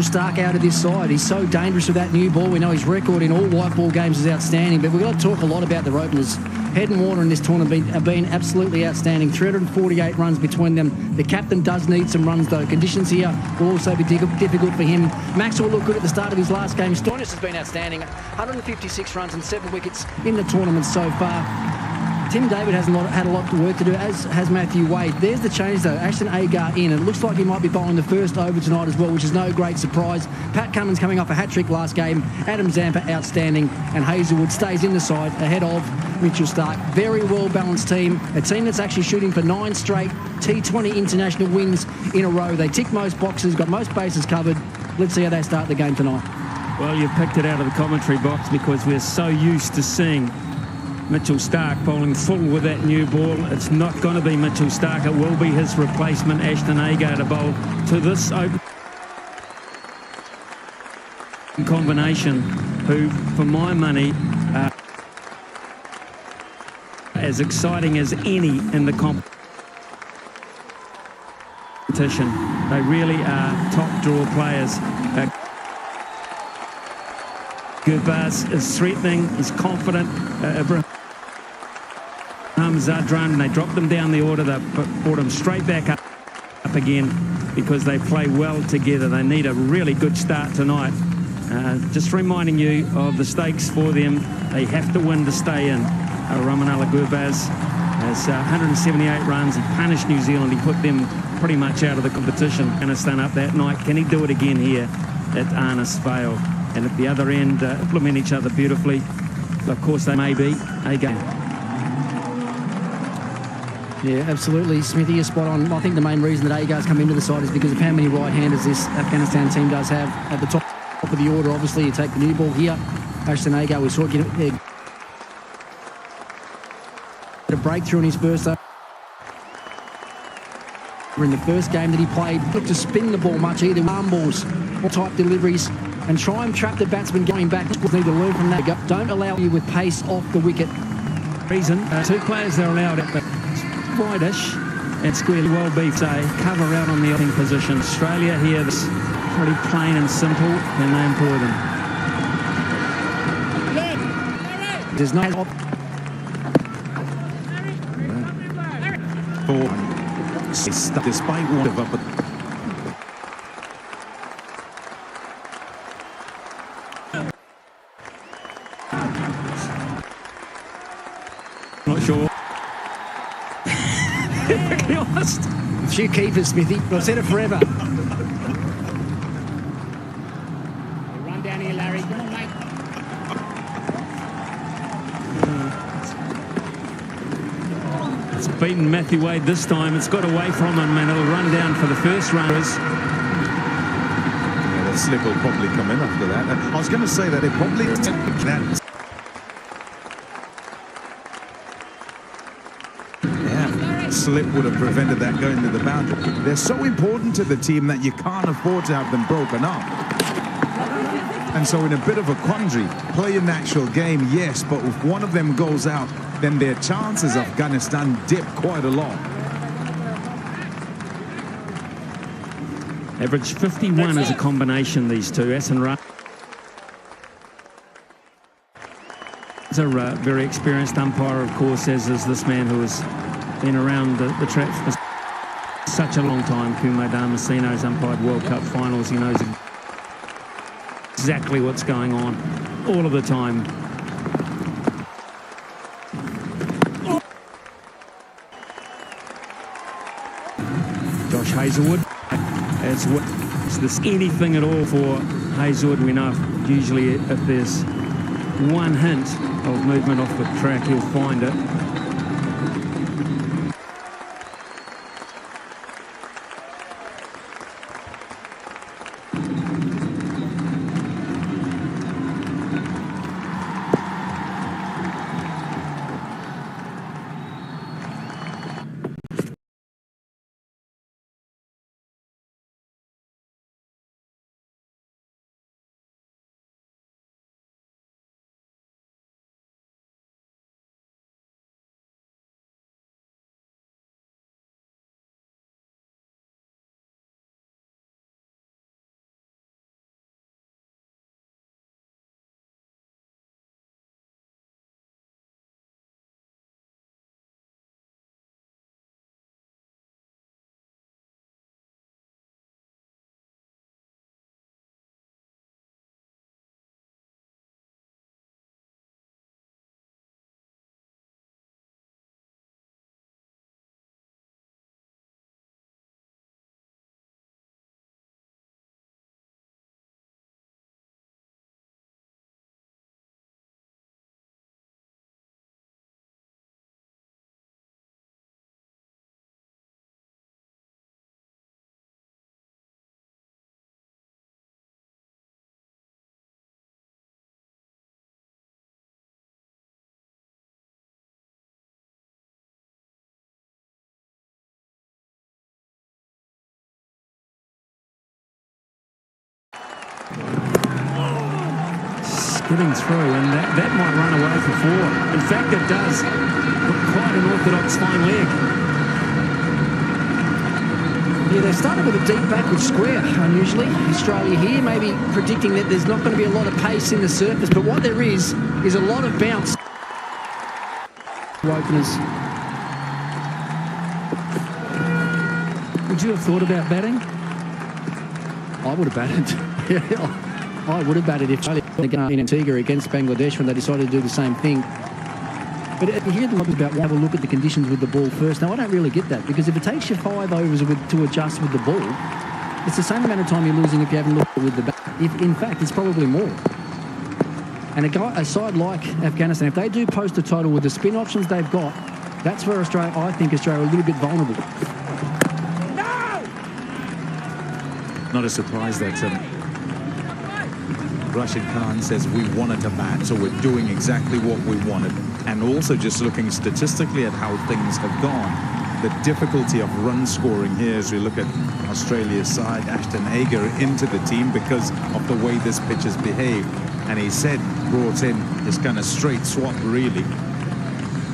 Mitchell Starc out of this side. He's so dangerous with that new ball. We know his record in all white ball games is outstanding, but we've got to talk a lot about their openers. Head and Warner in this tournament have been absolutely outstanding. 348 runs between them. The captain does need some runs, though. Conditions here will also be difficult for him. Maxwell looked good at the start of his last game. Stoinis has been outstanding. 156 runs and 7 wickets in the tournament so far. Tim David had a lot of work to do, as has Matthew Wade. There's the change, though. Ashton Agar in. It looks like he might be bowling the first over tonight as well, which is no great surprise. Pat Cummins coming off a hat-trick last game. Adam Zampa outstanding. And Hazelwood stays in the side ahead of Mitchell Starc. Very well-balanced team. A team that's actually shooting for 9 straight T20 international wins in a row. They tick most boxes, got most bases covered. Let's see how they start the game tonight. Well, you picked it out of the commentary box because we're so used to seeing Mitchell Starc bowling full with that new ball. It's not going to be Mitchell Starc. It will be his replacement, Ashton Agar, to bowl to this open combination, who, for my money, as exciting as any in the competition. They really are top draw players. Gurbaz is threatening, he's confident. Zadran, they dropped them down the order, they brought them straight back up again because they play well together. They need a really good start tonight. Just reminding you of the stakes for them. They have to win to stay in. Ramanala Gurbaz has 178 runs. He punished New Zealand. He put them pretty much out of the competition. Afghanistan up that night. Can he do it again here at Arnis Vale? And at the other end, implement each other beautifully. Of course, they may be a game. Yeah, absolutely. Smithy is spot on. I think the main reason that Agar's come into the side is because of how many right-handers this Afghanistan team does have at the top of the order. Obviously, you take the new ball here. Ashton Agar, we saw it get a breakthrough in his first over. In the first game that he played, looked to spin the ball much either. Arm balls, or type deliveries, and try and trap the batsman going back. Need to learn from that. Don't allow you with pace off the wicket. Reason, 2 players are allowed at the wide-ish and squarely well be say cover out on the opening position. Australia here, this pretty plain and simple, and they employ them. There's no despite one of up. Not sure. To be honest. A few keepers, Smithy. I've said it forever. Run down here, Larry. Come on, mate. It's beaten Matthew Wade this time. It's got away from him, and it'll run down for the first runners. Yeah, the slip will probably come in after that. I was going to say that it probably that. Slip would have prevented that going to the boundary. They're so important to the team that you can't afford to have them broken up. And so in a bit of a quandary, play a natural game, yes, but if one of them goes out, then their chances of Afghanistan dip quite a lot. Average 51 as a combination, these two. Asan Ra is a very experienced umpire, of course, as is this man who has been around the track for such a long time. Kumo Damasino's umpired World Cup finals. He knows exactly what's going on all of the time. Josh Hazelwood. It's this anything at all for Hazelwood. We know usually if there's one hint of movement off the track, he'll find it. getting through, and that might run away for 4. In fact, it does. Quite an orthodox fine leg. Yeah, they started with a deep backward square, unusually. Australia here, maybe predicting that there's not going to be a lot of pace in the surface, but what there is a lot of bounce. Openers. Would you have thought about batting? I would have batted. I would have batted if in Antigua against Bangladesh when they decided to do the same thing. But you hear them about have a look at the conditions with the ball first. Now, I don't really get that, because if it takes you 5 overs to adjust with the ball, it's the same amount of time you're losing if you haven't looked with the bat. In fact, it's probably more. And a side like Afghanistan, if they do post a total with the spin options they've got, that's where I think Australia are a little bit vulnerable. Not a surprise that Rashid Khan says we wanted to bat, so we're doing exactly what we wanted. And also just looking statistically at how things have gone, the difficulty of run scoring here as we look at Australia's side, Ashton Agar into the team because of the way this pitch has behaved. And he said, brought in this kind of straight swap really.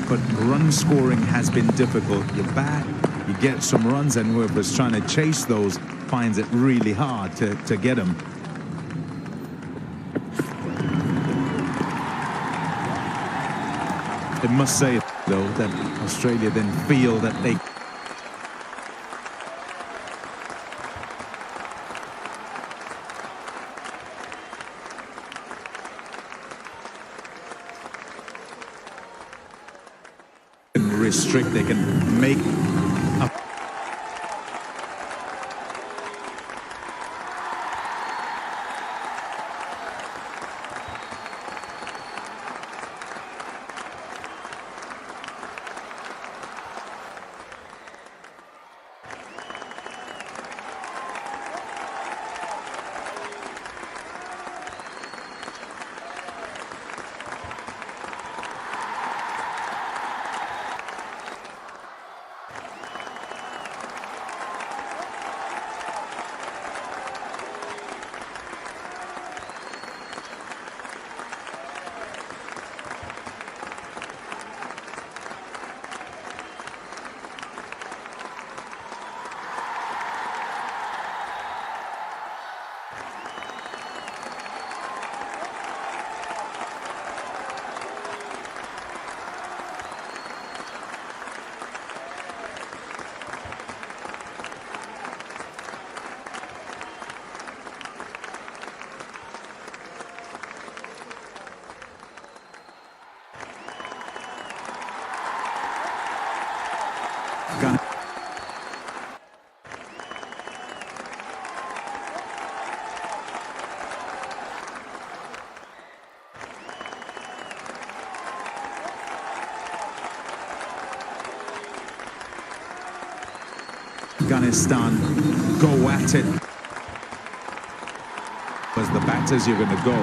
But run scoring has been difficult. You bat, you get some runs, and whoever's trying to chase those finds it really hard to get them. I must say, though, that Australia then feel that they can restrict, they can make a Afghanistan go at it. As the batters, you're going to go.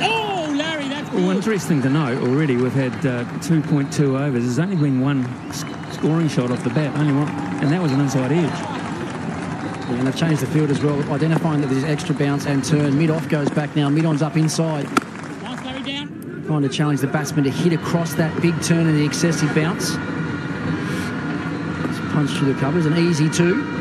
Oh, Larry, that's Well, interesting to note already, we've had 2.2 overs. There's only been one scoring shot off the bat, only one, and that was an inside edge. Yeah, and they've changed the field as well, identifying that there's extra bounce and turn. Mid-off goes back now. Mid-on's up inside. nice, Larry, down. Trying to challenge the batsman to hit across that big turn and the excessive bounce. Punch through the covers, an easy 2.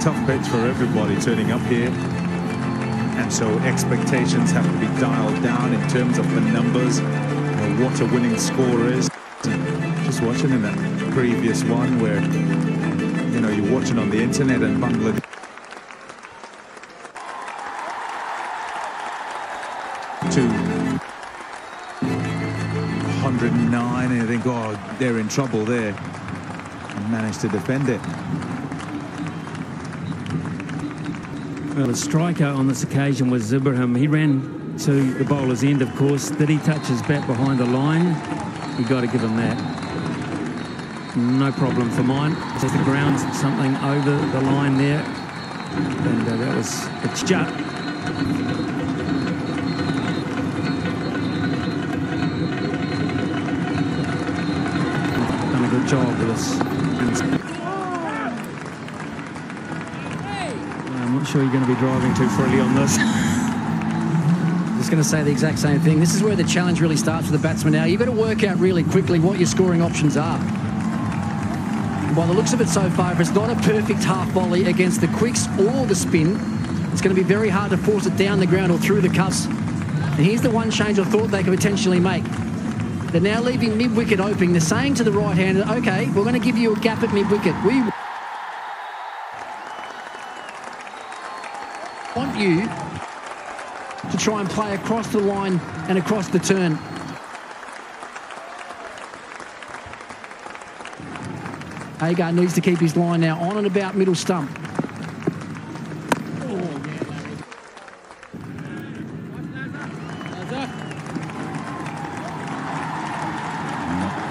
tough pitch for everybody turning up here. And so expectations have to be dialed down in terms of the numbers, what a winning score is. Just watching in that previous one where, you know, you're watching on the internet and Bangladesh. To 109, and I think, oh, they're in trouble there. And managed to defend it. Well, the striker on this occasion was Ibrahim. He ran to the bowler's end, of course. Did he touch his bat behind the line? You got to give him that. No problem for mine. Just the ground, something over the line there. And that was it's just. Done a good job with this. I'm not sure you're going to be driving too freely on this. Just going to say the exact same thing. This is where the challenge really starts for the batsman now. You've got to work out really quickly what your scoring options are. By the looks of it so far, if it's not a perfect half volley against the quicks or the spin, it's going to be very hard to force it down the ground or through the cuffs. And here's the one change I thought they could potentially make. They're now leaving mid-wicket open. They're saying to the right-hander, OK, we're going to give you a gap at mid-wicket. We want you to try and play across the line and across the turn. Agar needs to keep his line now on and about middle stump.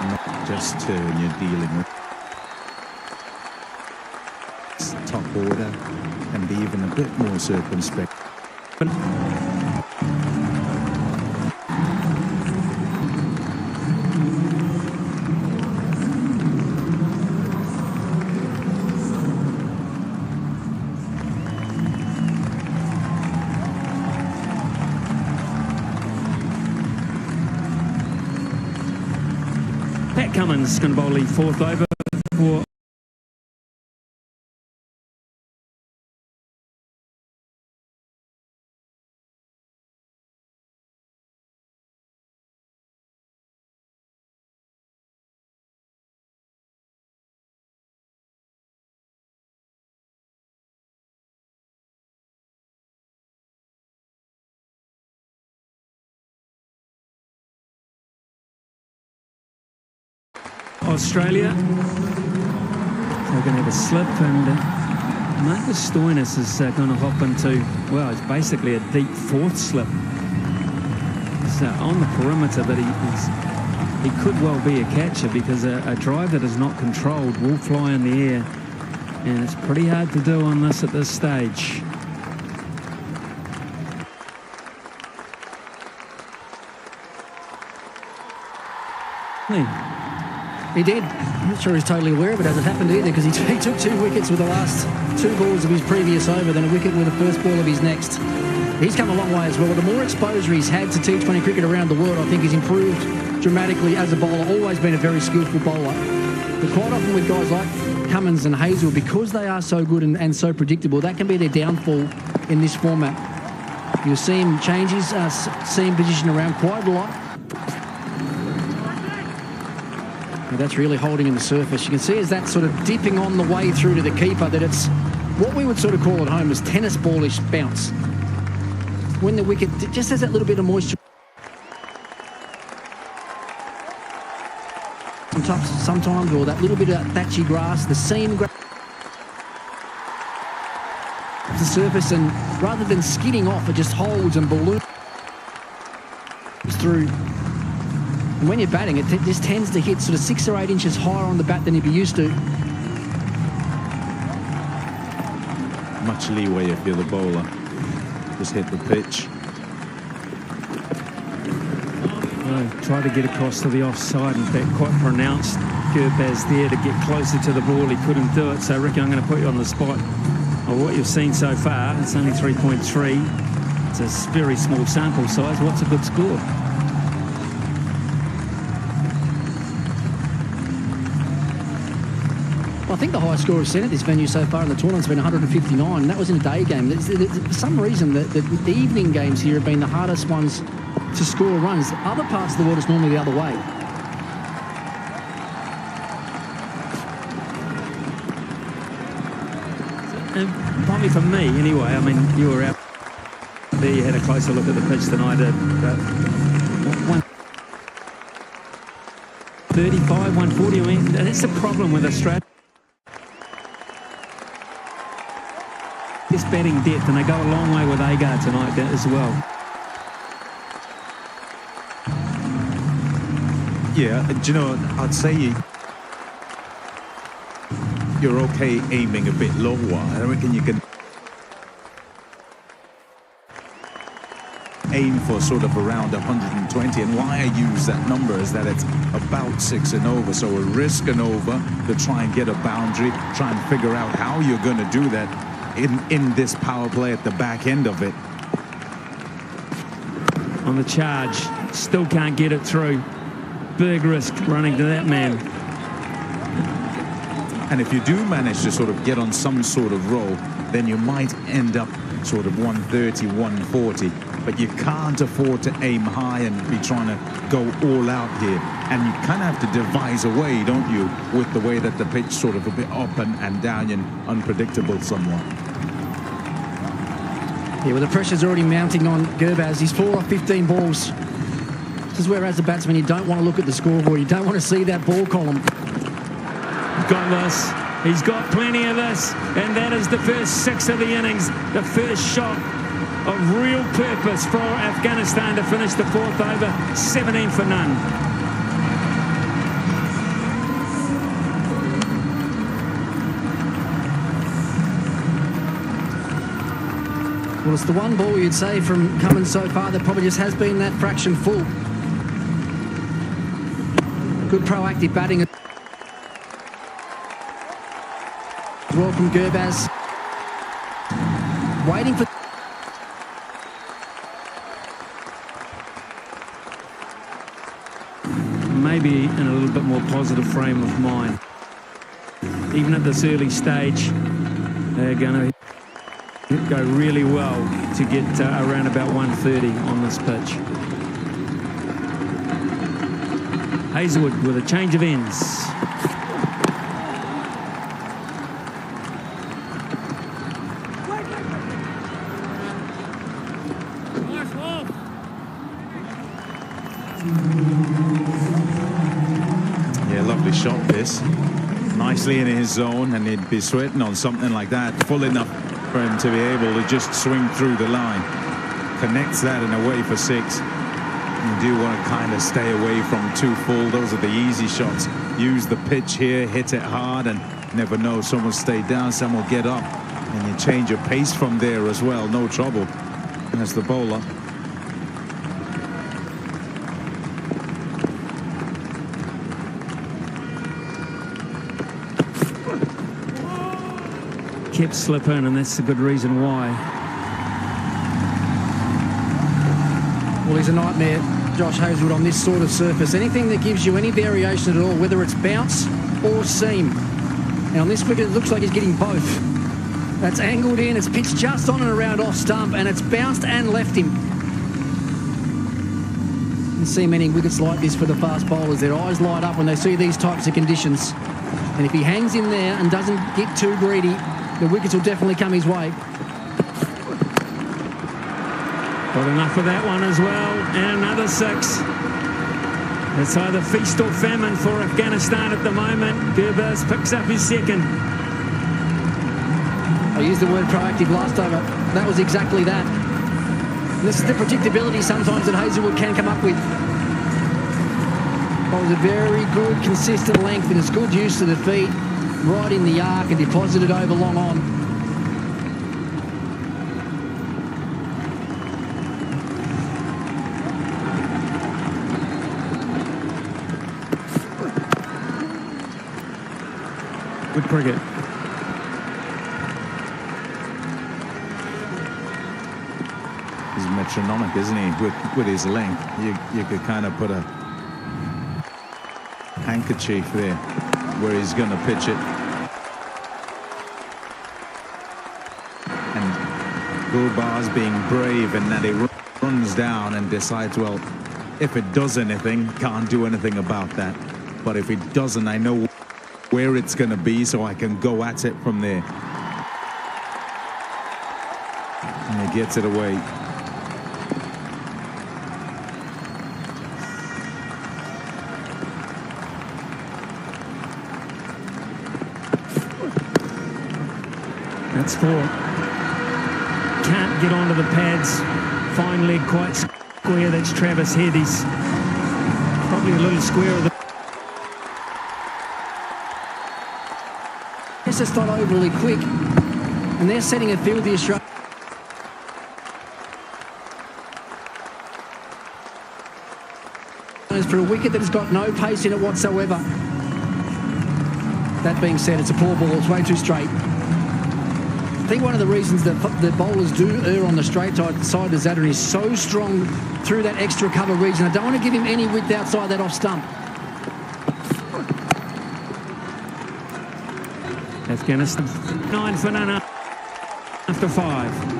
Not just turn you're dealing with. Top order and be even a bit more circumspect. Pat Cummins going to bowl the fourth over for Australia. They're going to have a slip, and Marcus Stoinis is going to hop into, well, it's basically a deep fourth slip. He's on the perimeter, but he could well be a catcher because a drive that is not controlled will fly in the air, and it's pretty hard to do on this at this stage. He did. I'm not sure he's totally aware of it as it happened either, because he took 2 wickets with the last 2 balls of his previous over, then a wicket with the first ball of his next. He's come a long way as well. The more exposure he's had to T20 cricket around the world, I think he's improved dramatically as a bowler. Always been a very skillful bowler. But quite often with guys like Cummins and Hazel, because they are so good and so predictable, that can be their downfall in this format. You'll see him change his seam position around quite a lot. That's really holding in the surface. You can see as that sort of dipping on the way through to the keeper that it's what we would sort of call at home as tennis ballish bounce. When the wicket just has that little bit of moisture. Sometimes, or that little bit of thatchy grass, the seam grass. The surface, and rather than skidding off, it just holds and balloons through. And when you're batting, it just tends to hit sort of 6 or 8 inches higher on the bat than you'd be used to. Much leeway if you're the bowler. Just hit the pitch. Well, tried to get across to the offside. In fact, quite pronounced Gurbaz there to get closer to the ball. He couldn't do it. So, Ricky, I'm going to put you on the spot. Well, what you've seen so far, it's only 3.3. It's a very small sample size. What's a good score? I think the highest score we've seen at this venue so far in the tournament's been 159, and that was in a day game. For some reason, the evening games here have been the hardest ones to score runs. Other parts of the world is normally the other way. Probably for me, anyway. I mean, you were out there, you had a closer look at the pitch than I did. 135, 140, I mean, that's the problem with Australia. This batting depth, and they go a long way with Agar tonight as well. Yeah, do you know, I'd say you're okay aiming a bit lower. I reckon you can aim for sort of around 120, and why I use that number is that it's about 6 and over, so a risk and over to try and get a boundary, try and figure out how you're going to do that in this power play at the back end of it. On the charge, still can't get it through. Big risk running to that man. And if you do manage to sort of get on some sort of roll, then you might end up sort of 130, 140. But you can't afford to aim high and be trying to go all out here. And you kind of have to devise a way, don't you, with the way that the pitch sort of a bit up and down and unpredictable somewhat. Yeah, well, the pressure's already mounting on Gurbaz. He's 4 off 15 balls. This is where, as a batsman, you don't want to look at the scoreboard. You don't want to see that ball column. Got this. He's got plenty of this. And that is the first 6 of the innings. The first shot of real purpose for Afghanistan to finish the 4th over, 17 for none. Well, it's the one ball you'd say from coming so far that probably just has been that fraction full. Good proactive batting. Well from Gurbaz. Waiting for... Maybe in a little bit more positive frame of mind. Even at this early stage, they're going to go really well to get around about 130 on this pitch. Hazelwood with a change of ends. Yeah, lovely shot this. Nicely in his zone, and he'd be sweating on something like that. Full enough for him to be able to just swing through the line. Connects that and away for 6. You do want to kind of stay away from too full. Those are the easy shots. Use the pitch here, hit it hard, and never know. Some will stay down, some will get up. And you change your pace from there as well. No trouble. That's the bowler. Kept slipping, and that's a good reason why. Well, he's a nightmare, Josh Hazelwood, on this sort of surface. Anything that gives you any variation at all, whether it's bounce or seam. And on this wicket, it looks like he's getting both. That's angled in, it's pitched just on and around off stump, and it's bounced and left him. You see many wickets like this for the fast bowlers. Their eyes light up when they see these types of conditions. And if he hangs in there and doesn't get too greedy, the wickets will definitely come his way. Got enough of that one as well, and another 6. It's either feast or famine for Afghanistan at the moment. Gurbaz picks up his 2nd. I used the word proactive last over. That was exactly that. And this is the predictability sometimes that Hazelwood can come up with. It was a very good, consistent length and it's good use of the feet, right in the arc and deposited over long on. Good cricket. He's metronomic, isn't he? With his length, you could kind of put a handkerchief there where he's going to pitch it. Gulbar's being brave in that he runs down and decides, well, if it does anything, can't do anything about that. But if it doesn't, I know where it's going to be, so I can go at it from there. And he gets it away. That's 4. Can't get onto the pads. Fine leg, quite square. That's Travis Head. He's probably a little square of the... It's just not overly quick. And they're setting a field, the Australians. For a wicket that's got no pace in it whatsoever. That being said, it's a poor ball. It's way too straight. I think one of the reasons that the bowlers do err on the straight side is that he's so strong through that extra cover region. I don't want to give him any width outside that off stump. Afghanistan 9 for none after 5.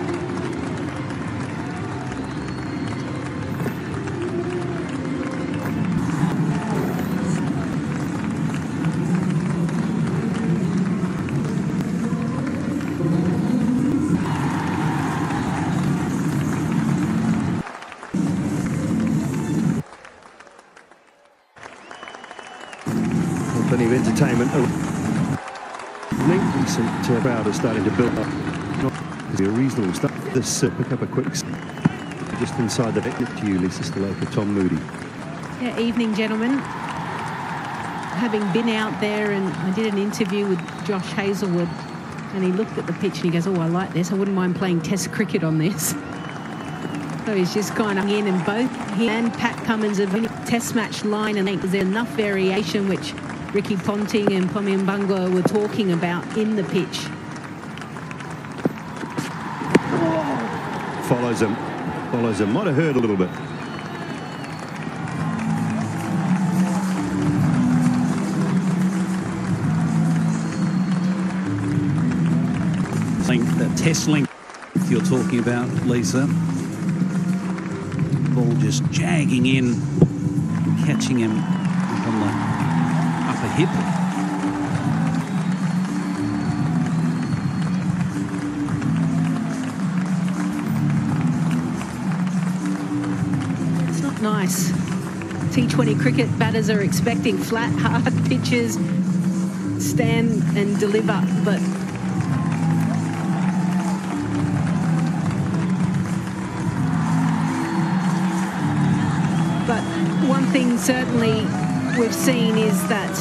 Plenty of entertainment. Decent crowd is starting to build up. Not a reasonable start. This pick up a quick just inside the net to you, Lisa Staloka, Tom Moody. Yeah, evening, gentlemen. Having been out there, and I did an interview with Josh Hazlewood, and he looked at the pitch and he goes, "Oh, I like this. I wouldn't mind playing Test cricket on this." So he's just kind of in, and both he and Pat Cummins have been Test match line and length. Is there enough variation, which Ricky Ponting and Pomimbanga were talking about in the pitch? Follows him. Might have hurt a little bit. That test length you're talking about, Lisa. Ball just jagging in, catching him up on the upper hip. It's not nice. T20 cricket batters are expecting flat, hard pitches, stand and deliver, but one thing certainly we've seen is that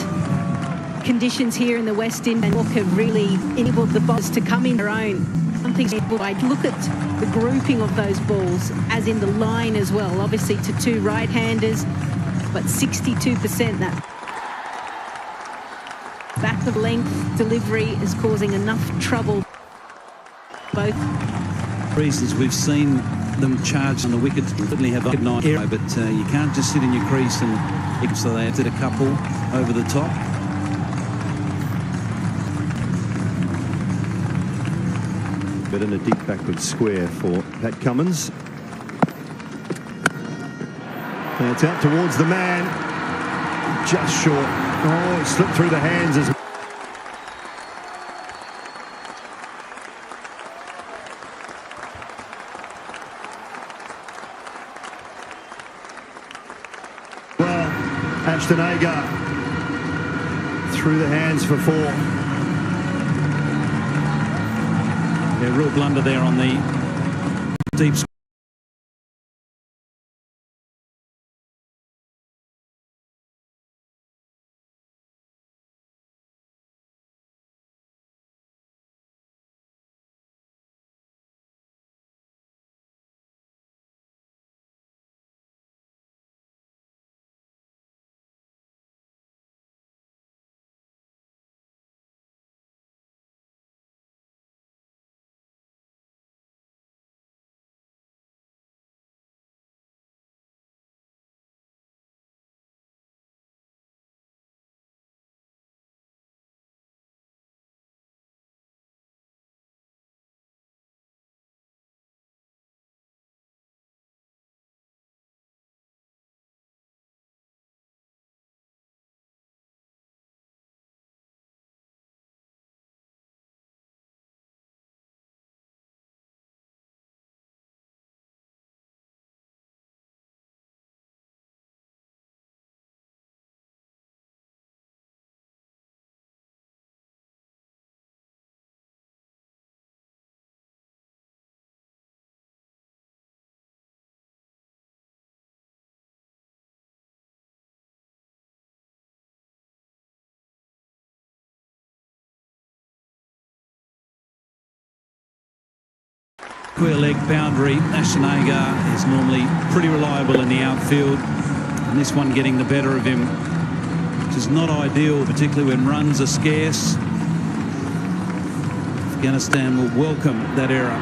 conditions here in the West Indies have really enabled the bowlers to come in their own. One thing I look at the grouping of those balls, as in the line as well, obviously to 2 right-handers, but 62% that back of length delivery is causing enough trouble. Both Reasons we've seen them charge on the wicket, certainly have a good night, but you can't just sit in your crease, and so they did a couple over the top. But in a deep backward square for Pat Cummins. And it's out towards the man. Just short. Oh, it slipped through the hands as well. Ashton Agar through the hands for 4. Yeah, real blunder there on the deep square leg boundary. Ashanaga is normally pretty reliable in the outfield, and this one getting the better of him, which is not ideal, particularly when runs are scarce. Afghanistan will welcome that error.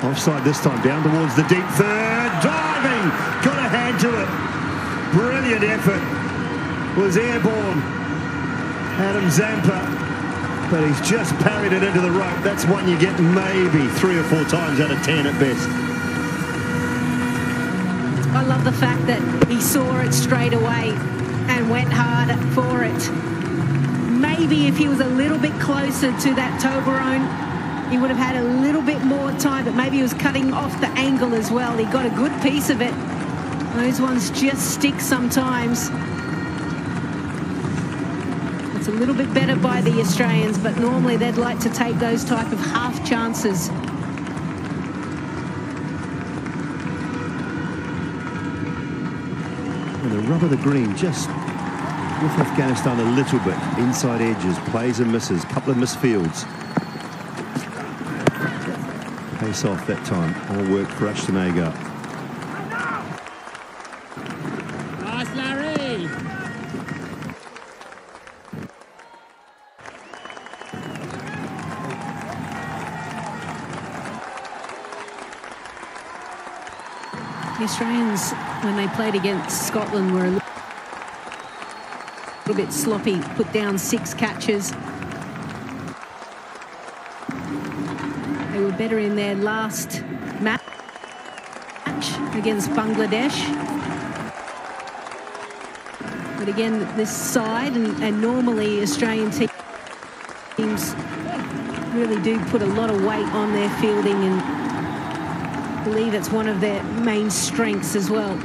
Offside this time, down towards the deep third. Diving! Got a hand to it. Brilliant effort. Was airborne. Adam Zampa. But he's just parried it into the rope. That's one you get maybe 3 or 4 times out of 10 at best. I love the fact that he saw it straight away and went hard for it. Maybe if he was a little bit closer to that Toblerone, he would have had a little bit more time, but maybe he was cutting off the angle as well. He got a good piece of it. Those ones just stick sometimes. It's a little bit better by the Australians, but normally they'd like to take those type of half chances. And the rub of the green just with Afghanistan a little bit. Inside edges, plays and misses, couple of misfields. Pace off that time. All work for Ashanaga. Nice, Larry. The Australians, when they played against Scotland, were a little bit sloppy, put down 6 catches. They were better in their last match against Bangladesh. But again, this side, and normally Australian teams really do put a lot of weight on their fielding, and I believe it's one of their main strengths as well.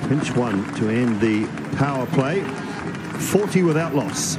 Pinch one to end the power play. 40 without loss.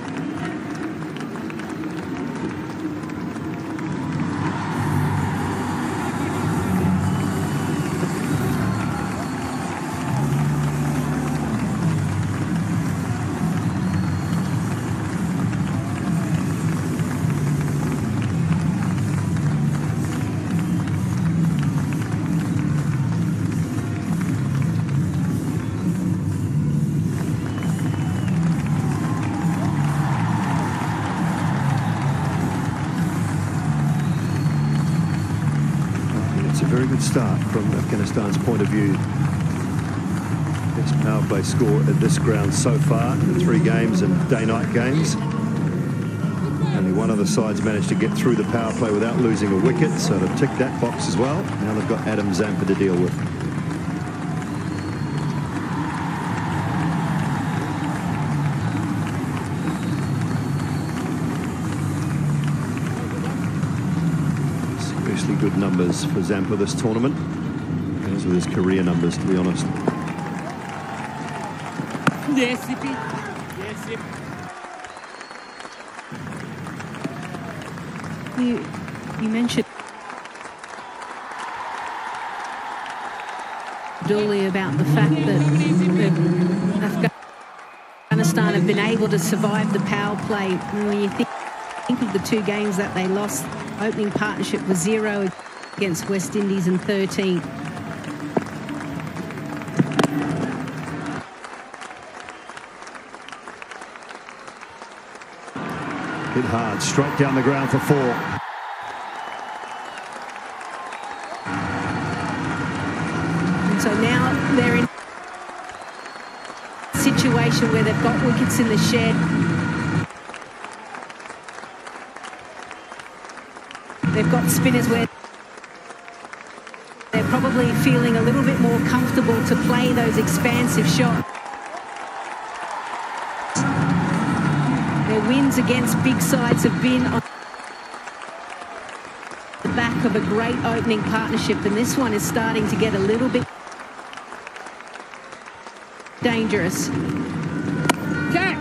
Very good start from Afghanistan's point of view. Best power play score at this ground so far in 3 games and day-night games. Only one of the sides managed to get through the power play without losing a wicket, so they've ticked that box as well. Now they've got Adam Zampa to deal with. Good numbers for Zampa this tournament. Those are his career numbers, to be honest. Yes, Sippy. Yes, Sippy. You mentioned Dooley about the fact that Afghanistan have been able to survive the power play. And when you think of the 2 games that they lost, opening partnership was 0 against West Indies and 13. Hit hard, straight down the ground for 4. And so now they're in a situation where they've got wickets in the shed. They've got spinners where they're probably feeling a little bit more comfortable to play those expansive shots. Their wins against big sides have been on the back of a great opening partnership, and this one is starting to get a little bit dangerous. Catch!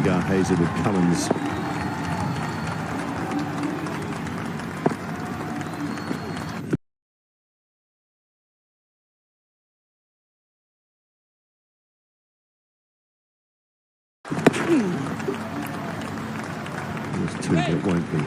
Hagar, Hazelwood, Cummins. There's two that won't be.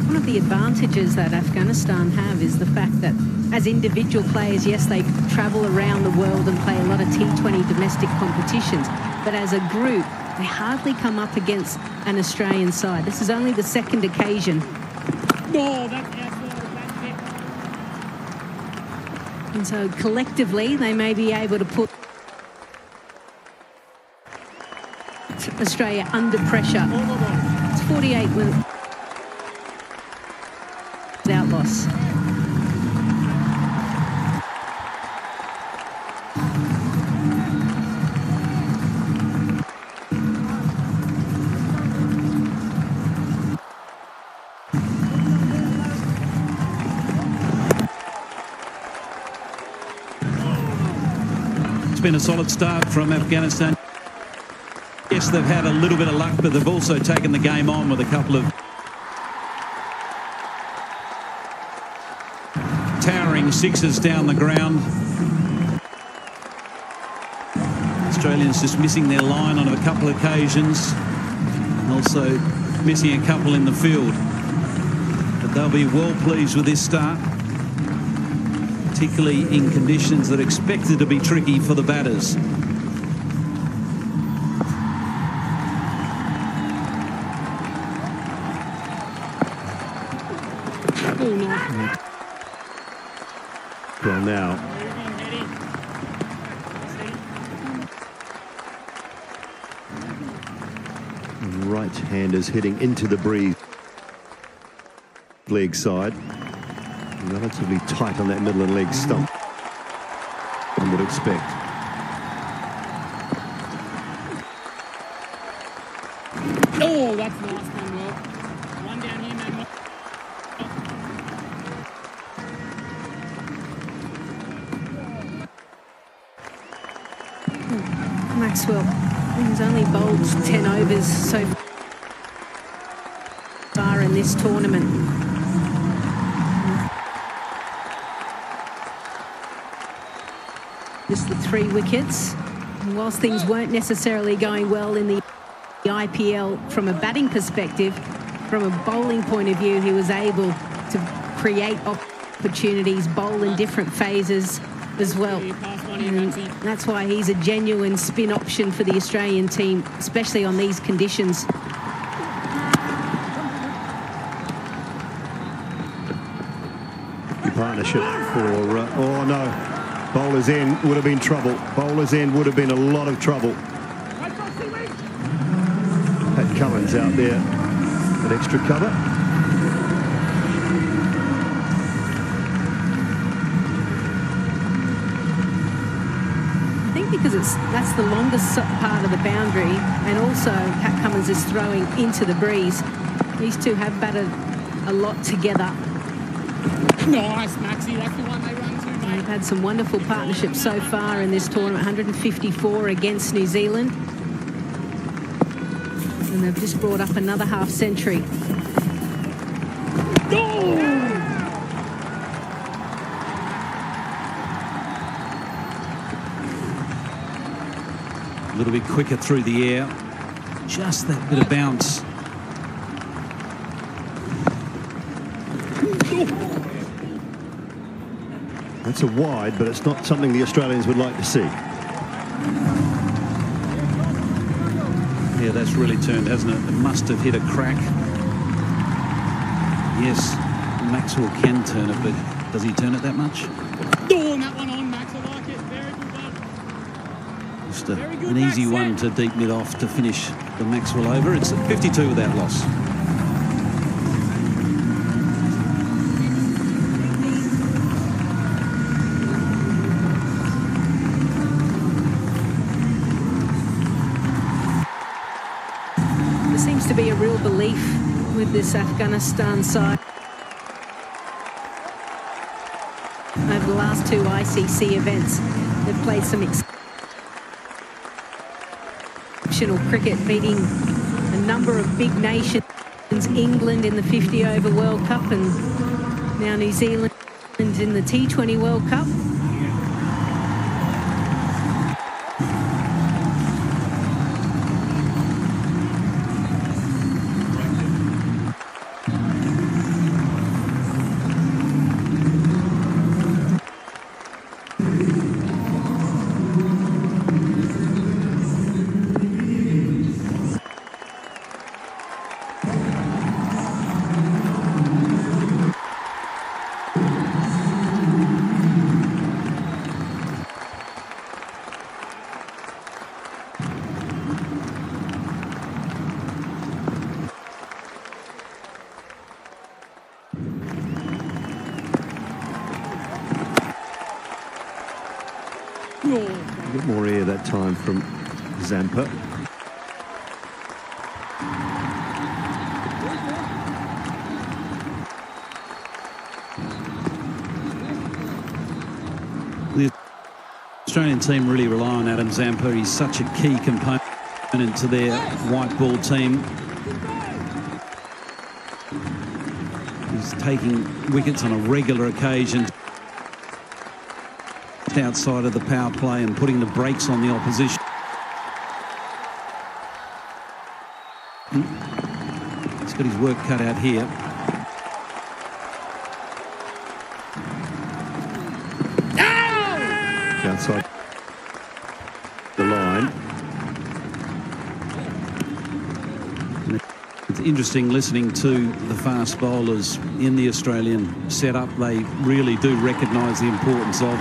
One of the advantages that Afghanistan have is the fact that as individual players, yes, they travel around the world and play a lot of T20 domestic competitions, but as a group, they hardly come up against an Australian side. This is only the second occasion. No, that's it. And so collectively, they may be able to put Australia under pressure. It's 48 without loss. It's been a solid start from Afghanistan. Yes, they've had a little bit of luck, but they've also taken the game on with a couple of towering sixes down the ground. Australians just missing their line on a couple of occasions, and also missing a couple in the field. But they'll be well pleased with this start, particularly in conditions that are expected to be tricky for the batters. Well, now right-handers heading into the breeze. Leg side, relatively tight on that middle and leg stump, one would expect. Oh, that's nice one, Will. One down here, man. Maxwell has only bowled 10 overs so far in this tournament. Just the 3 wickets. And whilst things weren't necessarily going well in the IPL from a batting perspective, from a bowling point of view, he was able to create opportunities, bowl in different phases as well. And that's why he's a genuine spin option for the Australian team, especially on these conditions. Partnership for, oh no, bowler's end would have been trouble. Bowler's end would have been a lot of trouble. Pat Cummins out there at extra cover. Because that's the longest part of the boundary, and also Pat Cummins is throwing into the breeze. These two have batted a lot together. Nice, Maxie. That's the one they run to, mate. They've had some wonderful partnerships so far in this tournament. 154 against New Zealand, and they've just brought up another half century. A little bit quicker through the air, just that bit of bounce. That's a wide, but it's not something the Australians would like to see. Yeah, that's really turned, hasn't it? It must have hit a crack. Yes, Maxwell can turn it, but does he turn it that much? Oh, that one on, Max. I like it. Very good one. Just an easy one to deep mid off to finish the Maxwell over. It's 52 without loss. There seems to be a real belief with this Afghanistan side. Over the last 2 ICC events, they've played some international cricket, beating a number of big nations, England in the 50-over World Cup and now New Zealand in the T20 World Cup. A bit more air that time from Zampa. The Australian team really rely on Adam Zampa. He's such a key component to their white ball team. He's taking wickets on a regular occasion outside of the power play and putting the brakes on the opposition. He's got his work cut out here. Outside the line. It's interesting listening to the fast bowlers in the Australian setup. They really do recognise the importance of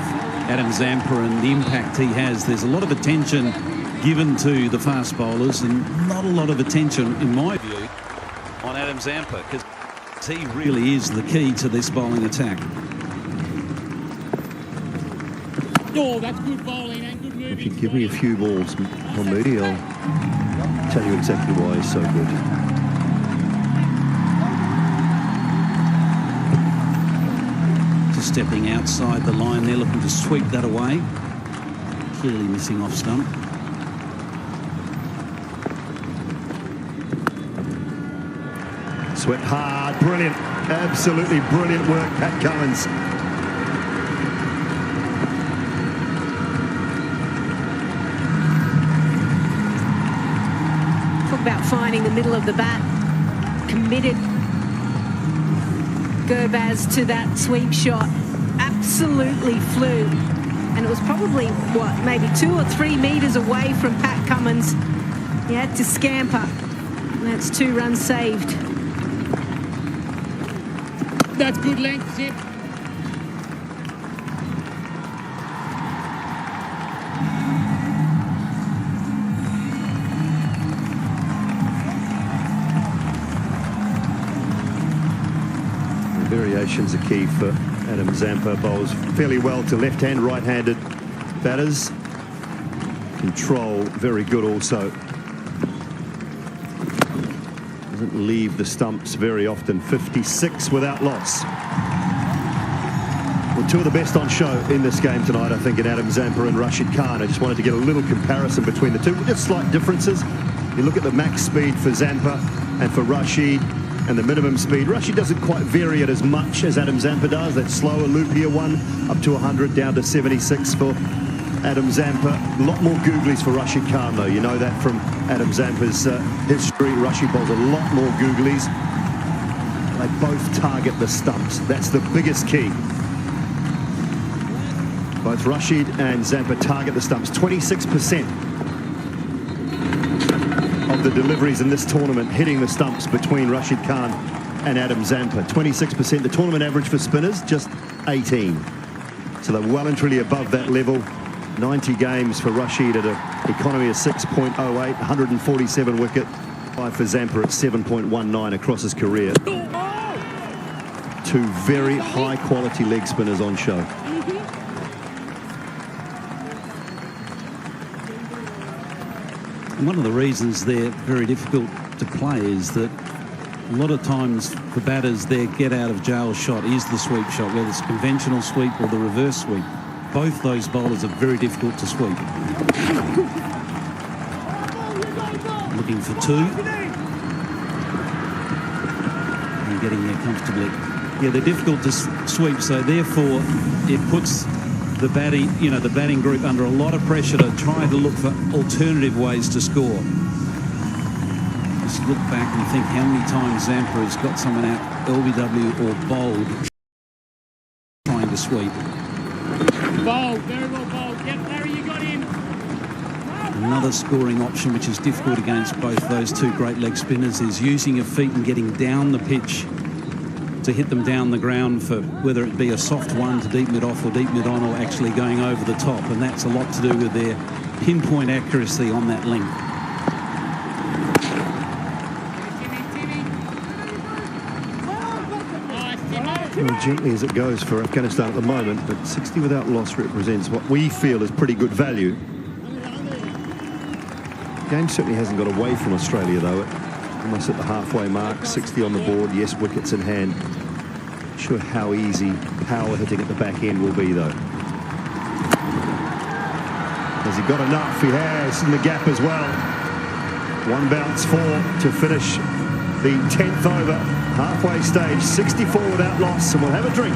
Adam Zampa and the impact he has. There's a lot of attention given to the fast bowlers and not a lot of attention, in my view, on Adam Zampa, because he really is the key to this bowling attack. Oh, that's good bowling and good moving. If you give me a few balls, Moody, I'll tell you exactly why he's so good. Stepping outside the line there, looking to sweep that away. Clearly missing off stump. Swept hard, brilliant, absolutely brilliant work, Pat Cummins. Talk about finding the middle of the bat. Committed Gurbaz to that sweep shot. Absolutely flew. And it was probably, what, maybe 2 or 3 metres away from Pat Cummins. He had to scamper. And that's 2 runs saved. That's good length, Zip. Variations are key for Adam Zampa. Bowls fairly well to left-hand, right-handed batters. Control very good also. Doesn't leave the stumps very often. 56 without loss. Well, 2 of the best on show in this game tonight, I think, in Adam Zampa and Rashid Khan. I just wanted to get a little comparison between the two. Just slight differences. You look at the max speed for Zampa and for Rashid, and the minimum speed. Rashid doesn't quite vary it as much as Adam Zampa does. That slower, loopier one, up to 100, down to 76 for Adam Zampa. A lot more googlies for Rashid Khan, though. You know that from Adam Zampa's history. Rashid bowls a lot more googlies. They both target the stumps. That's the biggest key. Both Rashid and Zampa target the stumps. 26% of the deliveries in this tournament hitting the stumps between Rashid Khan and Adam Zampa. 26%. The tournament average for spinners, just 18. So they're well and truly above that level. 90 games for Rashid at an economy of 6.08, 147 wicket. 5 for Zampa at 7.19 across his career. 2 very high quality leg spinners on show. And one of the reasons they're very difficult to play is that a lot of times for batters, their get out of jail shot is the sweep shot, whether it's conventional sweep or the reverse sweep. Both those bowlers are very difficult to sweep. Looking for two. And getting there comfortably. Yeah, they're difficult to sweep, so therefore it puts the batting group under a lot of pressure to try to look for alternative ways to score. Just look back and think how many times Zampa has got someone out LBW or bowled trying to sweep. Bold, very well bowled. Yep, Larry, you got him. Another scoring option which is difficult against both those two great leg spinners is using your feet and getting down the pitch to hit them down the ground, for whether it be a soft one to deep mid off or deep mid on, or actually going over the top, and that's a lot to do with their pinpoint accuracy on that length. Well, gently as it goes for Afghanistan at the moment, but 60 without loss represents what we feel is pretty good value. The game certainly hasn't got away from Australia, though. Almost at the halfway mark, 60 on the board, yes, wickets in hand. Not sure how easy power hitting at the back end will be, though. Has he got enough? He has in the gap as well. One bounce four to finish the 10th over, halfway stage, 64 without loss, and we'll have a drink.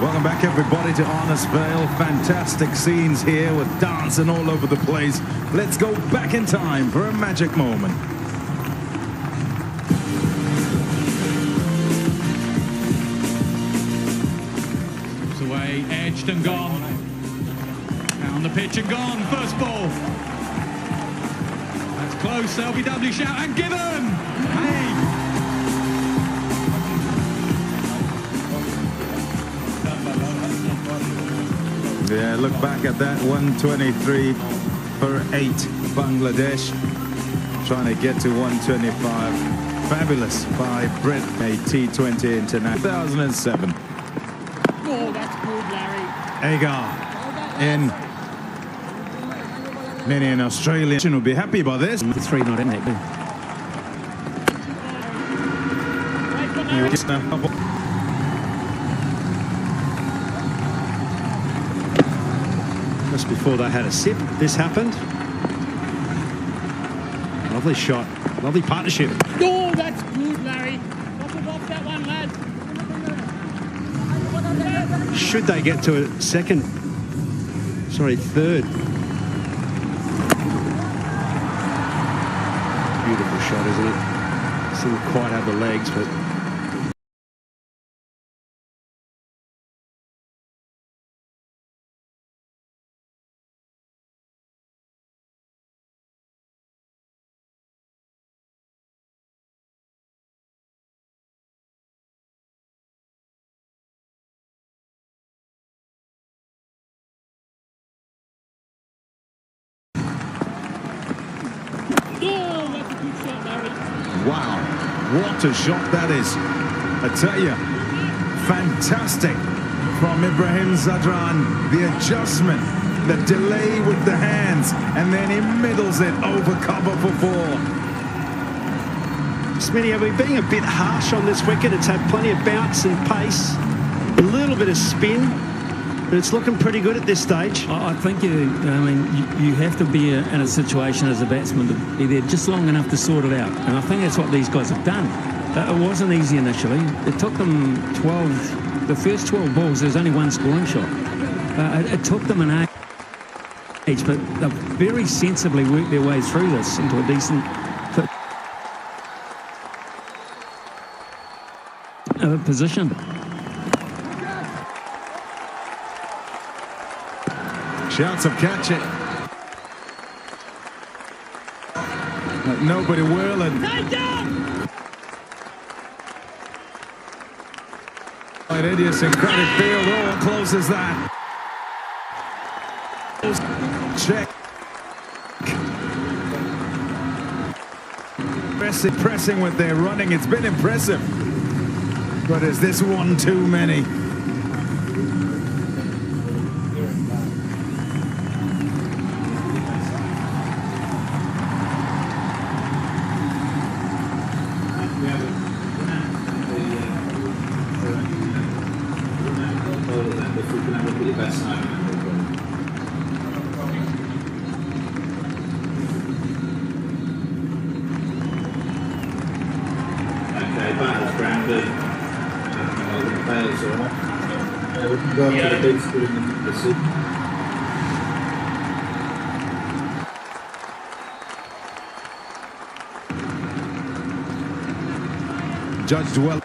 Welcome back, everybody, to Honest Vale. Fantastic scenes here with dancing all over the place. Let's go back in time for a magic moment. It's away, edged and gone. Down the pitch and gone. First ball. That's close. LBW shout and given. Hey. Yeah, look back at that. 123 for 8 Bangladesh. Trying to get to 125. Fabulous by Brett, a T20 International 2007. Oh, that's good, Larry. Agar in. Many in Australia will be happy by this. The 3 not in it. Just before they had a sip, this happened. Lovely shot, lovely partnership. Oh, that's good, Larry. Off that one, lads. Should they get to a second Sorry, third. Beautiful shot, isn't it? Didn't quite have the legs, but Wow, what a shot that is. I tell you, fantastic from Ibrahim Zadran. The adjustment, the delay with the hands, and then he middles it over cover for four. Smitty, are we being a bit harsh on this wicket? It's had plenty of bounce and pace, a little bit of spin, but it's looking pretty good at this stage. I think you have to be in a situation as a batsman to be there just long enough to sort it out. And I think that's what these guys have done. It wasn't easy initially. It took them the first 12 balls, there's only one scoring shot. It took them an age, but they've very sensibly worked their way through this into a decent position. Shouts of catch it. But nobody whirling. Quite idiosyncratic field. Oh, what close is that? Check. Pressing with their running. It's been impressive. But is this one too many? Judged well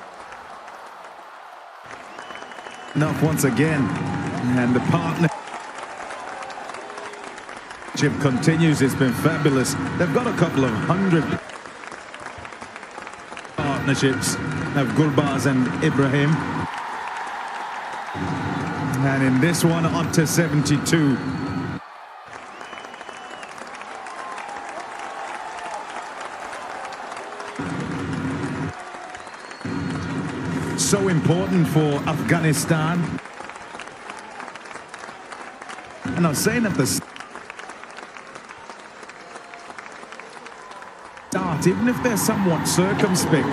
enough once again, and the partnership continues. It's been fabulous. They've got a couple of 100 partnerships of Gurbaz and Ibrahim, and in this one up to 72. So important for Afghanistan. And I was saying at the start, even if they're somewhat circumspect,